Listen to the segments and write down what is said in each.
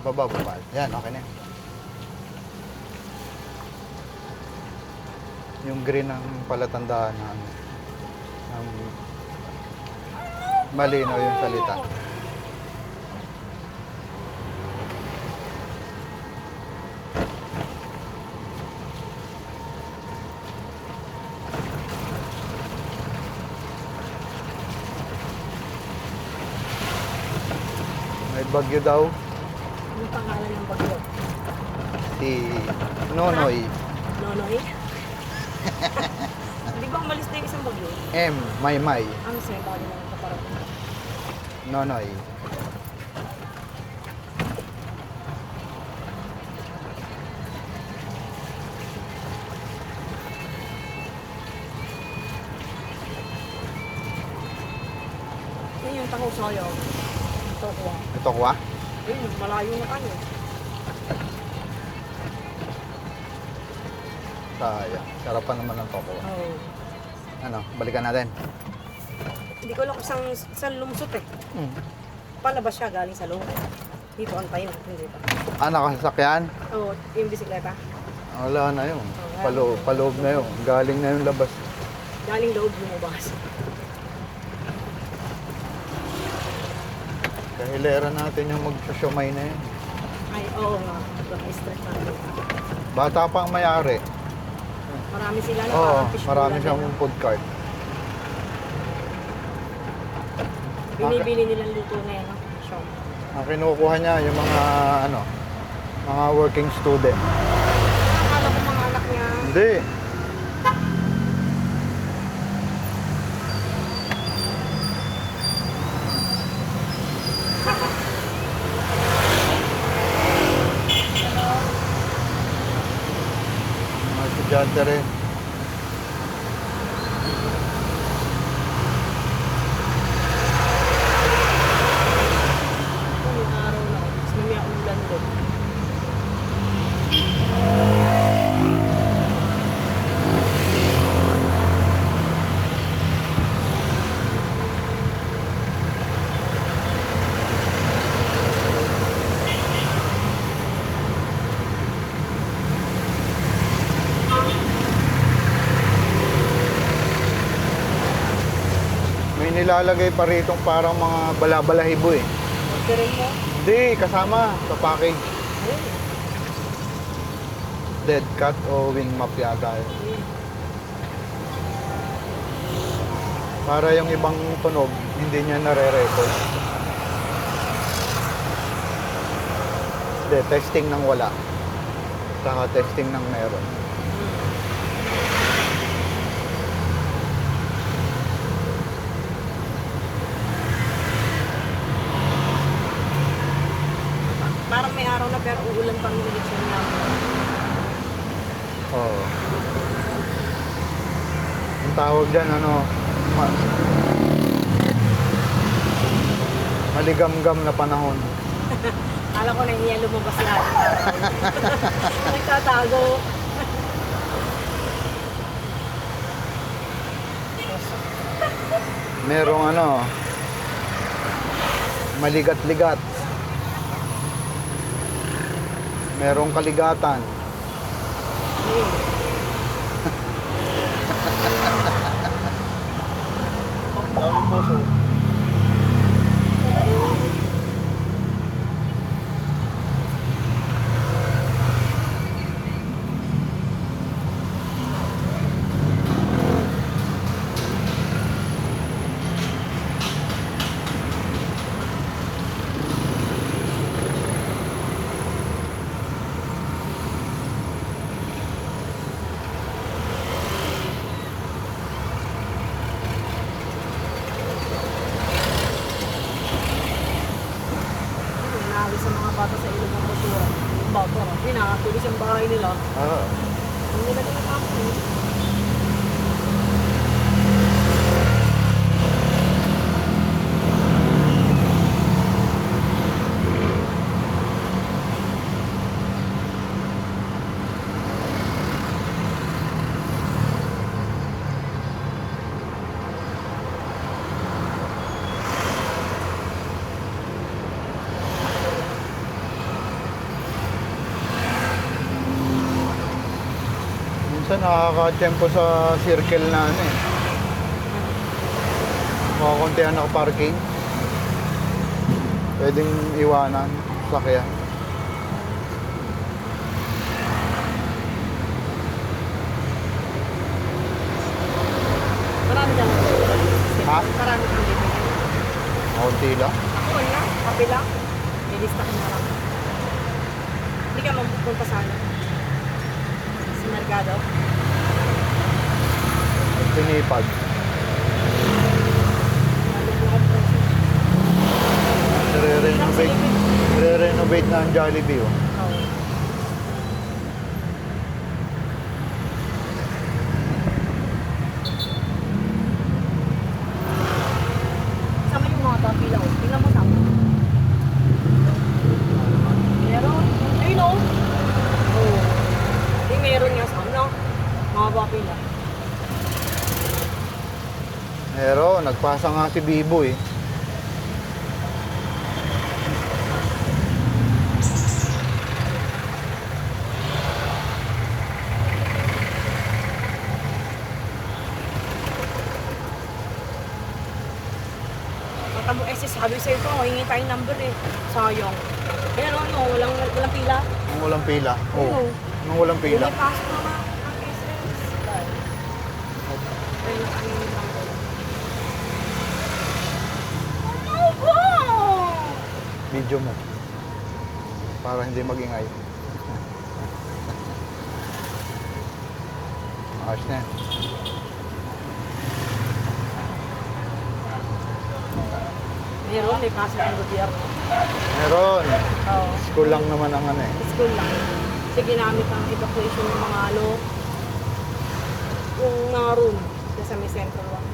Baba, baba. Yan, okay na yan. Yung green ang palatandaan na ano, ng malinaw yung salita. May bagyo daw. Ano pangalan ng bagyo? Si Nonoy. Nonoy? Di ba umalis na yung isang bagyo? M. Maymay. Ang sa'yo, baka din ang kaparating. Nonoy. Yan yung taho sa'yo. Ito ko. Ito ko ah. Ayun, malayo na tayo. Sayang. Sarapan naman ng toko. Oo. Ano, balikan natin. Hindi ko alam kung saan lumusot eh. Palabas siya galing sa loob. Dito ang tayo. Hindi pa. Ah, nakasasakyan? Oo, yung bisikleta. Wala na yun. Paloob na yun. Galing na yung labas. Galing loob lumabas. Kahilera natin yung magsasyomay na yun. Ay, oo nga. Stress natin. Bata pa ang may-ari. Marami sila na. Oo, parang fishbowl marami na siyang din. food cart. Binibili nilang luto na yan. Shop. Ang kinukuha niya yung mga ano, mga working student. Akala ko mga anak niya. Hindi. Mga estudyante rin. Ito, yung araw na. Tapos mamaya ulan doon. May nilalagay pa ritong parang mga balabalahibo eh. Orderin mo. Hindi, kasama sa package. Ayun. Dead cat o wing map yata yun. Ayun. Para yung ibang tunog, hindi niya nare-record. Hindi, testing ng wala. Saka testing ng meron. Parang may araw na pero uulan pa rin ulit siya niya. Oo. Ang tawag dyan, ano, maligamgam na panahon. Akala ko nahiya lumabas lahat. Nagtatago. Merong ano, maligat-ligat. Merong kaligatan. Ayun. Daming puso. Naawis sa mga bata sa ilog ng basura. Yung bata, pinakatulis ang bahay nila. Ah. Ang nilagay ng ako. Minsan nakaka-tempo sa circle na ano eh. Makakuntihan ako parking. Pwedeng iwanan, sakyan. Marami lang. Ha? Marami kang bibili. Kaunti lang. Ako na, kape lang. May lista ko na lang. Hindi ka mapupunta sana. Si Mercado. Pinipad. Re-renovate na ang Jollibee oh. Oo. Sama yung mga papila oh. Tingnan mo sama. Meron. Ayun oh. Oo. Hindi meron nga sama no? Mga papila. Pero nagpasa nga si Bibo eh. Tamo eh, sabi sa'yo ko, hingi tayong number eh. Sayang. Kaya ano, walang pila. Nung walang pila. Oo. Oo. Nung walang pila. Hindi pasok naman ang SS. Kaya nakain yung number. Oh, wow! Video mo. Para hindi magingay. Ayos na yan. Meron, may pasok ang gobyerno. Meron. Oo. School lang naman ang ano eh. School lang. Kasi ginamit ang evacuation ng mga yung mga room sa may central lang.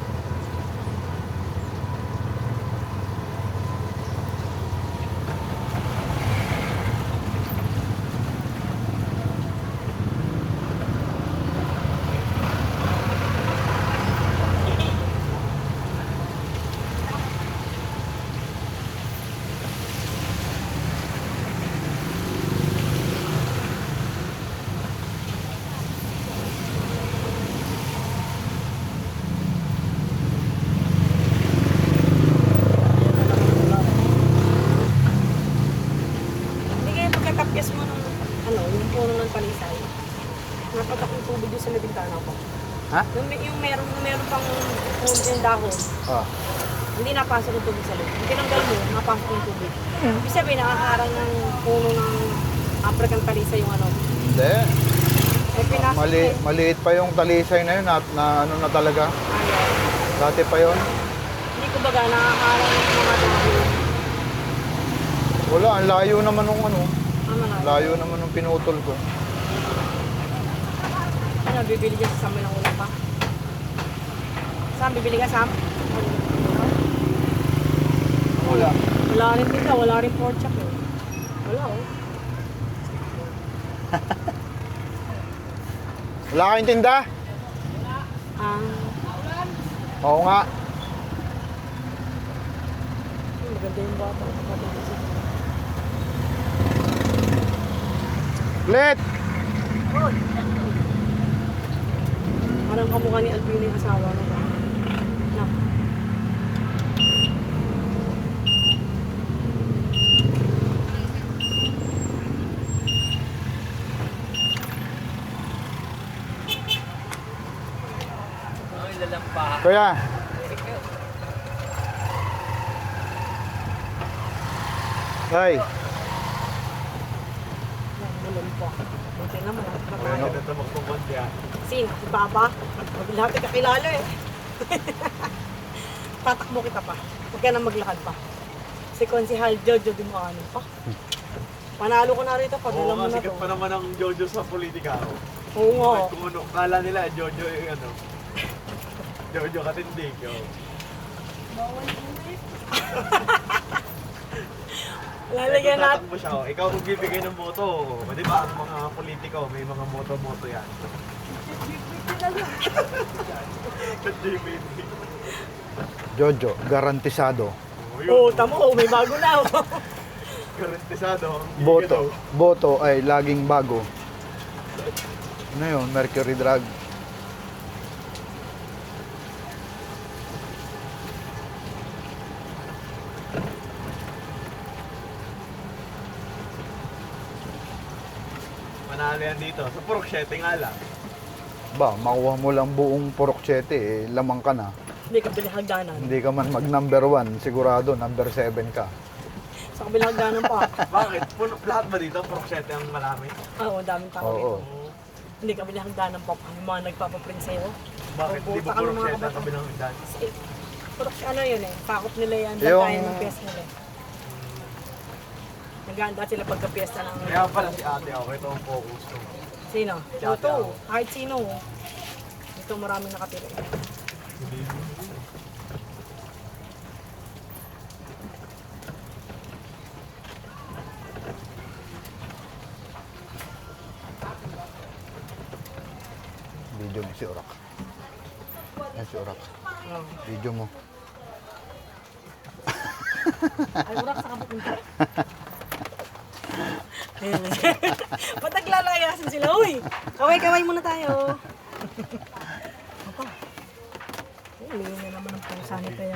Pagkatapyas mo ng yung puno ng palisay, napatak yung tubig doon sa may bintana ko. Ha? Yung meron pang puno yung dahon, Ah. hindi napasok yung tubig sa loob. Yung tinanggal mo, napasok yung tubig. Ibig sabihin, nakakarang ng puno ng African talisay yung ano. Hindi. May pinasok eh. Maliit pa yung talisay na yun na ano na talaga. Ayaw. Dati pa yun. Hindi ko baga, nakakarang ng mga dahon. Wala, ang layo naman nung ano. Ano na? Layo naman nung pinutol ko. Ano, bibili ka sa Sam ng ulam pa? Sam, bibili ka Sam? Wala. Wala rin pita, wala rin pork chop eh. Wala oh. Wala kayong tinda? Ah, Oo nga. maganda yung bata. Ulit! Parang kamukha ni Albino yung asawa no ba? Na. Kuya. Ay. Bulong po. Buti naman. Ano? Sino? Si Papa? Lahat kakilala eh. Tatakbo kita pa. Huwag ka na maglakad pa. Si Konsihal Jojo Dumaano pa. Panalo ko na rito. Padala mo na to. Sikat pa naman ang Jojo sa politika. Oo nga. Kung ano, kala nila Jojo yung ano. Jojo katindig. Lalagyan natin. Tatakbo siya. Ikaw magbibigay ng boto. Di ba ang mga politiko, may mga moto-moto yan. LGBT. Jojo, garantisado. Oo, tamo. May bago na. Garantisado. Boto ay laging bago. Ano yun? Mercury drug. Manalo yan dito. Sa Purok 7 nga lang. Ba, makuha mo lang buong Purok 7, lamang ka na. Hindi ka bilang hagdanan. Hindi ka man mag number 1, sigurado number 7 ka. Sa kabilang hagdanan pa. Bakit? Lahat ba dito? Purok 7 ang marami? Oo, daming tao Oo. dito. Hindi ka bilang hagdanan pa. Yung mga nagpapaprint sa'yo. Bakit? Di ba Pupunta ka ng Purok mga 7 ang kabataan. kabilang hagdan? Pero ano yun eh, pakop nila yan, Yung- bantayan ng piyesta nila eh. Naganda sila pagka-piyesta ng... Kaya pala si ate ako, ito ang focus ko. Sino? Si ate Ito, ako. kahit sino. Ito maraming nakatira. Video mo si Urak. Yan si Urak. Oh. Video mo. Ay, urak sa kapupunta. Ba't naglalayasin sila? Uy! Kaway-kaway muna tayo. Ito. Uy, na naman ang pusa nito yan.